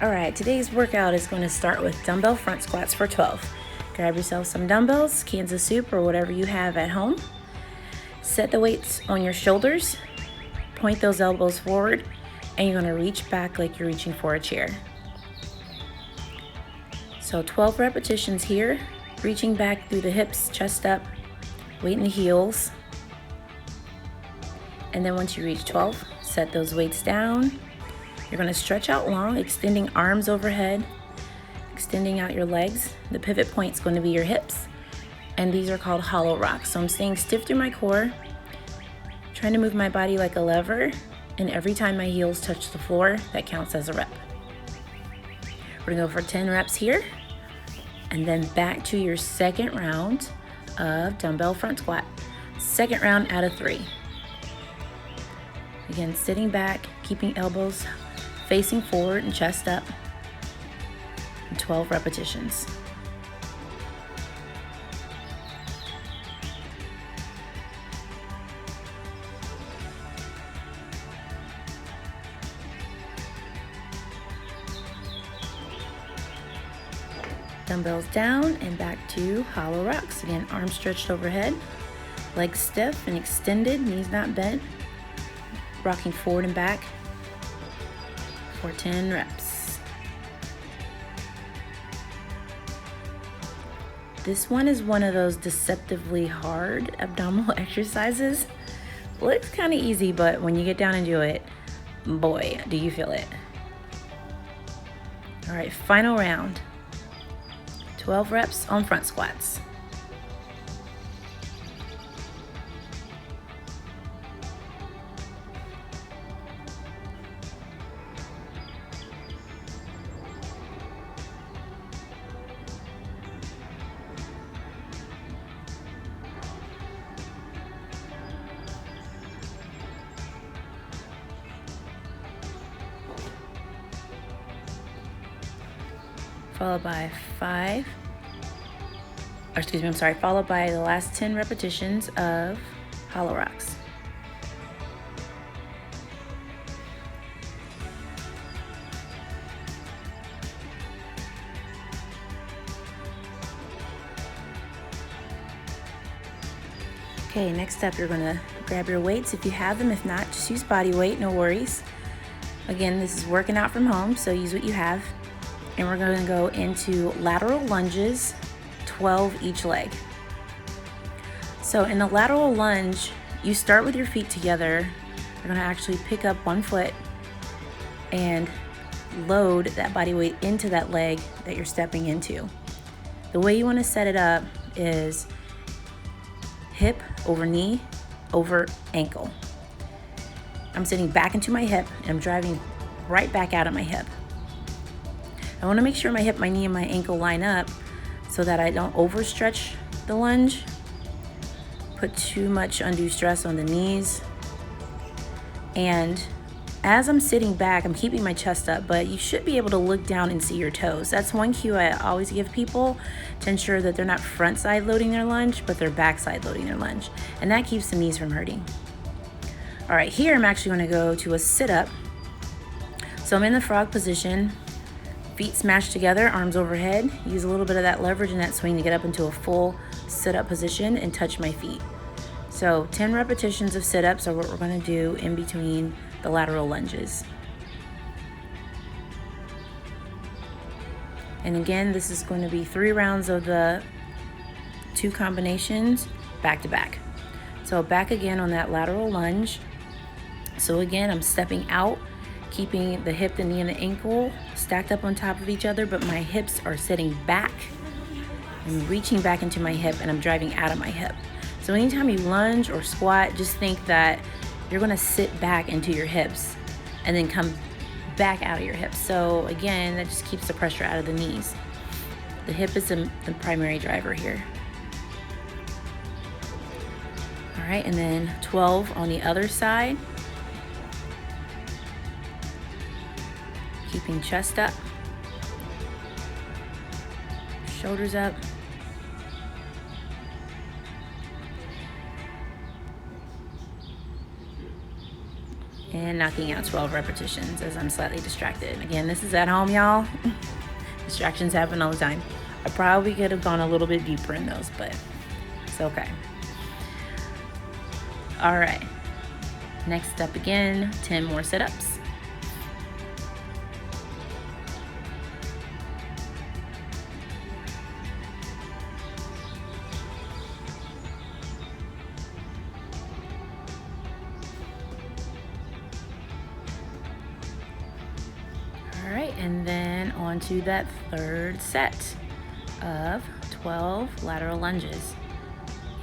All right, today's workout is going to start with dumbbell front squats for 12. Grab yourself some dumbbells, cans of soup, or whatever you have at home. Set the weights on your shoulders, point those elbows forward, and you're going to reach back like you're reaching for a chair. So 12 repetitions here, reaching back through the hips, chest up, weight in the heels. And then once you reach 12, set those weights down. You're going to stretch out long, extending arms overhead, extending out your legs. The pivot point is going to be your hips, and these are called hollow rocks. So I'm staying stiff through my core, trying to move my body like a lever, and every time my heels touch the floor, that counts as a rep. We're going to go for 10 reps here, and then back to your second round of dumbbell front squat. Second round out of 3. Again, sitting back, keeping elbows facing forward and chest up, and 12 repetitions. Dumbbells down and back to hollow rocks. Again, arms stretched overhead, legs stiff and extended, knees not bent, rocking forward and back for 10 reps. This one is one of those deceptively hard abdominal exercises. Looks kind of easy, but when you get down and do it, boy, do you feel it. All right, final round. 12 reps on front squats. Followed by followed by the last 10 repetitions of hollow rocks. Okay, next up, you're gonna grab your weights if you have them. If not, just use body weight, no worries. Again, this is working out from home, so use what you have. And we're going to go into lateral lunges, 12 each leg. So in the lateral lunge, you start with your feet together. You're going to actually pick up one foot and load that body weight into that leg that you're stepping into. The way you want to set it up is hip over knee over ankle. I'm sitting back into my hip and I'm driving right back out of my hip. I want to make sure my hip, my knee, and my ankle line up so that I don't overstretch the lunge, put too much undue stress on the knees. And as I'm sitting back, I'm keeping my chest up, but you should be able to look down and see your toes. That's one cue I always give people to ensure that they're not front side loading their lunge, but they're back side loading their lunge. And that keeps the knees from hurting. All right, here I'm actually going to go to a sit up. So I'm in the frog position. Feet smashed together, arms overhead. Use a little bit of that leverage and that swing to get up into a full sit-up position and touch my feet. So 10 repetitions of sit-ups are what we're going to do in between the lateral lunges. And again, this is going to be 3 rounds of the 2 combinations back to back. So back again on that lateral lunge. So again, I'm stepping out, keeping the hip, the knee, and the ankle stacked up on top of each other, but my hips are sitting back. I'm reaching back into my hip and I'm driving out of my hip. So anytime you lunge or squat, just think that you're gonna sit back into your hips and then come back out of your hips. So again, that just keeps the pressure out of the knees. The hip is the primary driver here. All right, and then 12 on the other side. Keeping chest up, shoulders up. and knocking out 12 repetitions as I'm slightly distracted. Again, this is at home, y'all. Distractions happen all the time. I probably could have gone a little bit deeper in those, but it's okay. All right, next up again, 10 more sit-ups. All right, and then on to that third set of 12 lateral lunges.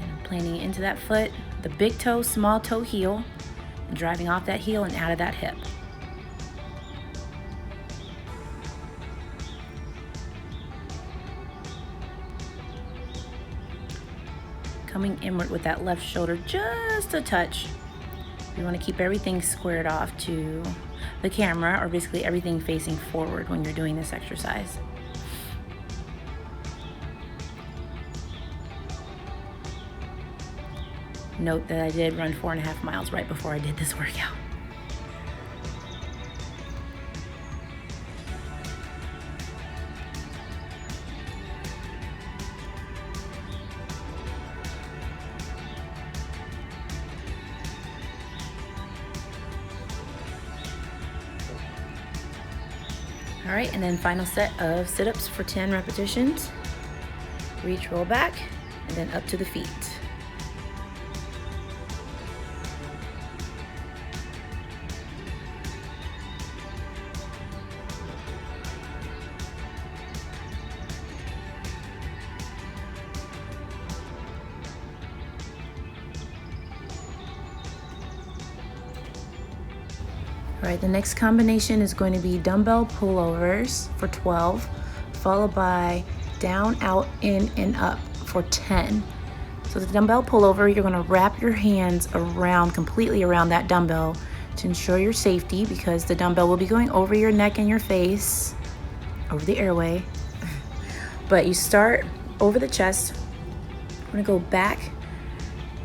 And I'm planting it into that foot, the big toe, small toe heel, and driving off that heel and out of that hip. Coming inward with that left shoulder just a touch. You want to keep everything squared off to the camera, or basically everything facing forward when you're doing this exercise. Note that I did run 4.5 miles right before I did this workout. All right, and then final set of sit-ups for 10 repetitions. Reach, roll back, and then up to the feet. All right, the next combination is going to be dumbbell pullovers for 12, followed by down, out, in, and up for 10. So the dumbbell pullover, you're gonna wrap your hands around, completely around that dumbbell to ensure your safety, because the dumbbell will be going over your neck and your face, over the airway. But you start over the chest. We're gonna go back,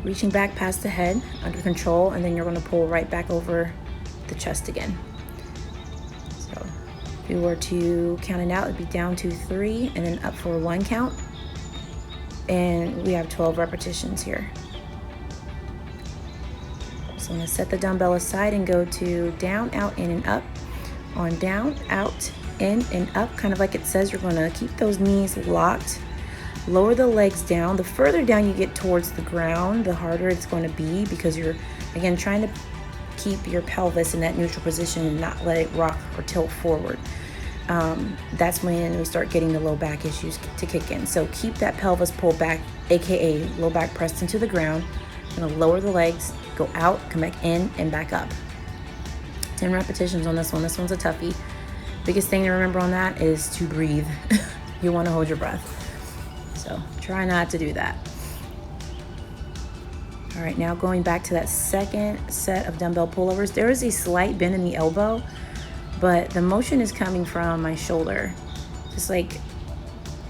reaching back past the head under control, and then you're gonna pull right back over the chest again. So if you were to count it out, it'd be down to 3 and then up for 1 count. And we have 12 repetitions here. So I'm gonna set the dumbbell aside and go to down, out, in, and up. On down, out, in, and up, kind of like it says, you're gonna keep those knees locked. Lower the legs down. The further down you get towards the ground, the harder it's going to be, because you're, again, trying to keep your pelvis in that neutral position and not let it rock or tilt forward. That's when we start getting the low back issues to kick in. So keep that pelvis pulled back, aka low back pressed into the ground. You're gonna lower the legs, go out, come back in, and back up. 10 repetitions on this one. This one's a toughie. Biggest thing to remember on that is to breathe. You want to hold your breath. So try not to do that. All right, now going back to that second set of dumbbell pullovers, there is a slight bend in the elbow, but the motion is coming from my shoulder. Just like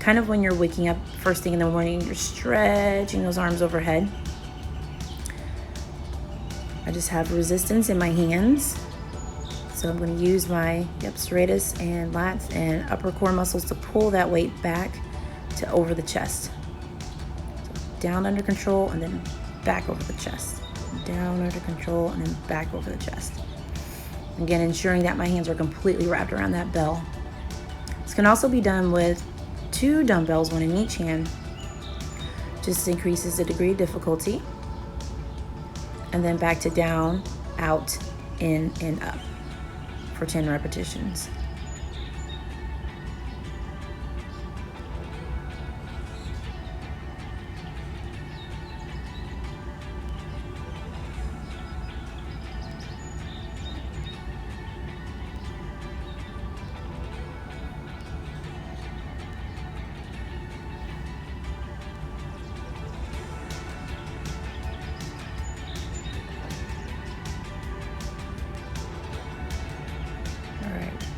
kind of when you're waking up first thing in the morning, you're stretching those arms overhead. I just have resistance in my hands. So I'm going to use my serratus and lats and upper core muscles to pull that weight back to over the chest. So down under control and then back over the chest. Down under control and then back over the chest. Again, ensuring that my hands are completely wrapped around that bell. This can also be done with 2 dumbbells, 1 in each hand. Just increases the degree of difficulty. And then back to down, out, in, and up for 10 repetitions.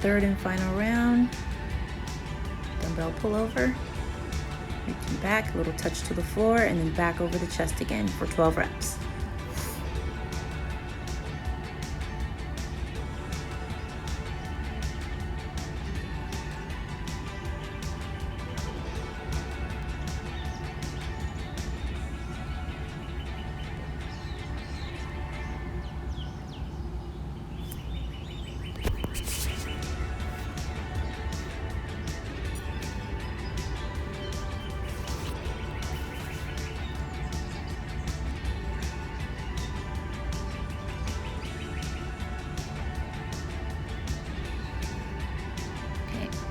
Third and final round, dumbbell pullover, reaching back, a little touch to the floor, and then back over the chest again for 12 reps.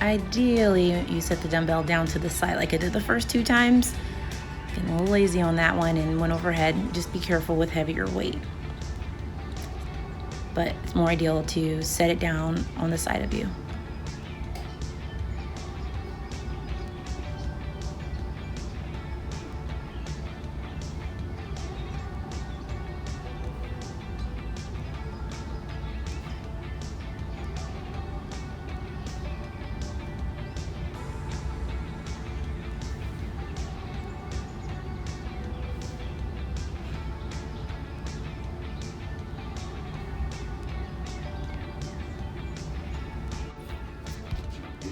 Ideally, you set the dumbbell down to the side like I did the first 2 times. Getting a little lazy on that one and went overhead. Just be careful with heavier weight. But it's more ideal to set it down on the side of you.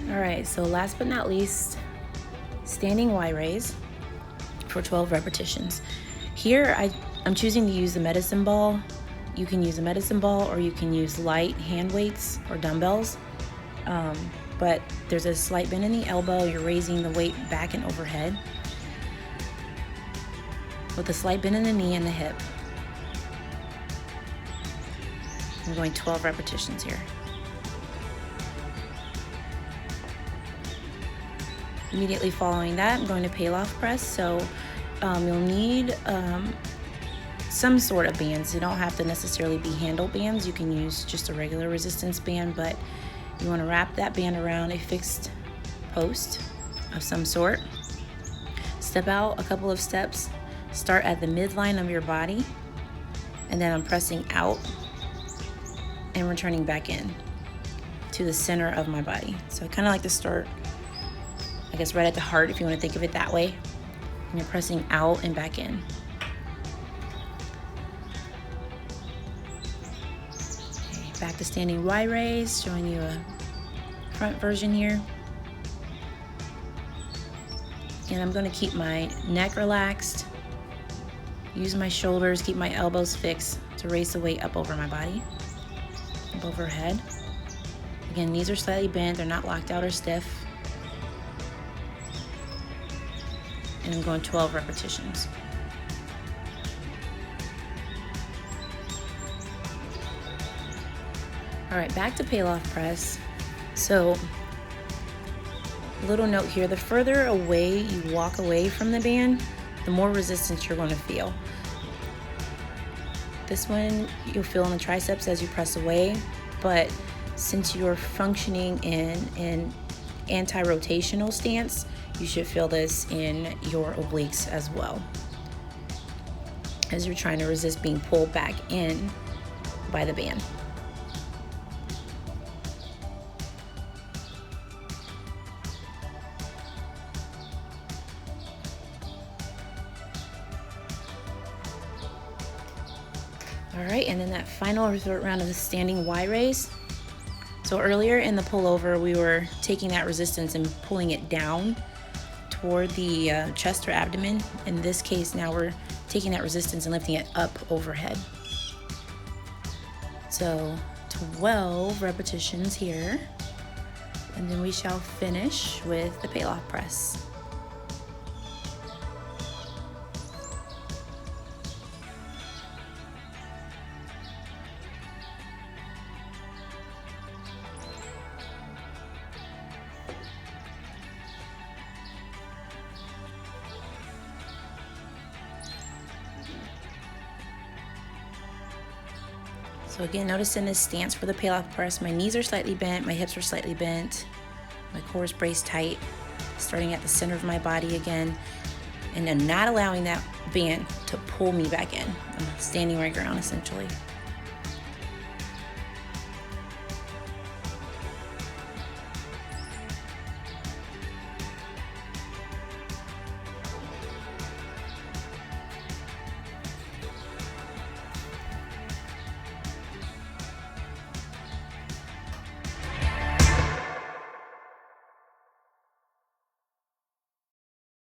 All right, so last but not least, standing Y raise for 12 repetitions. Here, I'm choosing to use the medicine ball. You can use a medicine ball or you can use light hand weights or dumbbells. But there's a slight bend in the elbow. You're raising the weight back and overhead with a slight bend in the knee and the hip. I'm going 12 repetitions here. Immediately following that, I'm going to Pallof press. So you'll need some sort of bands. You don't have to necessarily be handle bands. You can use just a regular resistance band, but you want to wrap that band around a fixed post of some sort. Step out a couple of steps. Start at the midline of your body, and then I'm pressing out and returning back in to the center of my body. So I kind of like to start, I guess, right at the heart, if you want to think of it that way. And you're pressing out and back in. Okay, back to standing Y raise, showing you a front version here. And I'm going to keep my neck relaxed, use my shoulders, keep my elbows fixed to raise the weight up over my body, up overhead. Again, knees are slightly bent, they're not locked out or stiff. And I'm going 12 repetitions. All right, back to Pallof press. So, little note here, the further away you walk away from the band, the more resistance you're going to feel. This one you'll feel in the triceps as you press away, but since you're functioning in an anti-rotational stance, you should feel this in your obliques as well, as you're trying to resist being pulled back in by the band. All right, and then that final or third round of the standing Y raise. So earlier in the pullover, we were taking that resistance and pulling it down toward the chest or abdomen. In this case, now we're taking that resistance and lifting it up overhead. So 12 repetitions here, and then we shall finish with the Pallof press. So again, notice in this stance for the Pallof press, my knees are slightly bent, my hips are slightly bent, my core is braced tight, starting at the center of my body again, and then not allowing that band to pull me back in. I'm standing my ground essentially.